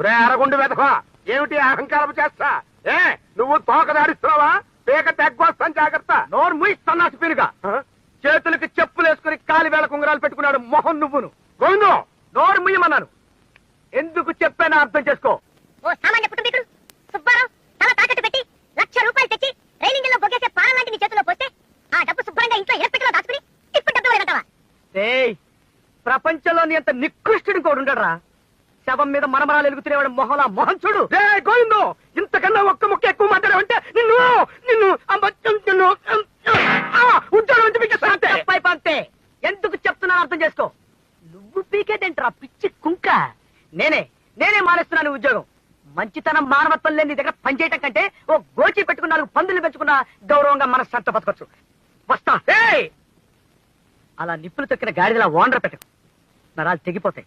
ఒరే అరగుండు వెతకో, ఏమిటి అహంకారం చేస్తా? నువ్వు తోక దాడిస్తున్నావా? పేక తెగ్గొస్తాను, జాగ్రత్త. నోరు ముయి సన్నాసి పీనుగా. చేతులకి చెప్పులు వేసుకుని కాలి వేళ కుంగరాలు పెట్టుకున్నాడు మొహం నువ్వును. గోవిందు, నోరు ముయ్యమన్నాను. ఎందుకు చెప్పానో అర్థం చేసుకో. ఓ సామాన్య కుటుంబీకుడు సుబ్బారావు తల తాకట్టు పెట్టి ₹1,00,000 తెచ్చి రైలింగ్ లో బొగేసే పాలన లాంటి నీ చేతిలో పోస్తే ఆ డబ్బు శుభ్రంగా ఇంట్లో ఎలపెట్టలో దాచుకుని ఇప్పుడు డబ్బు ఇవ్వలేదంటావా? ఏయ్, ప్రపంచంలోని అంత నికృష్టుడు కూడా ఉండడరా. శవం మీద మరమరాలు ఎలుగుతునేవాడు మొహంలా మొహం చూడు. గోవిందు, ఇంతకన్నా ఒక్క ముక్క ఎక్కువ మాట్లాడావంటే నిన్ను నిన్ను ఉద్యోగం నుంచి పీకేస్తా. అంతే. ఎందుకు చెప్తున్నాను అర్థం చేసుకో. నువ్వు పీకేదేంట్రా పిచ్చి కుంక? నేనే మానేస్తున్నాను ఉద్యోగం. మంచితనం మానవత్వం లేని నీ దగ్గర పనిచేయటం కంటే ఓ గోచి పెట్టుకున్న 4 పందులు పెంచుకున్న గౌరవంగా మన సంత బతకొచ్చు. వస్తా. అలా నిప్పులు తొక్కిన గాడిదలా ఓనర్ పెట్టకు, నరాలు తెగిపోతాయి.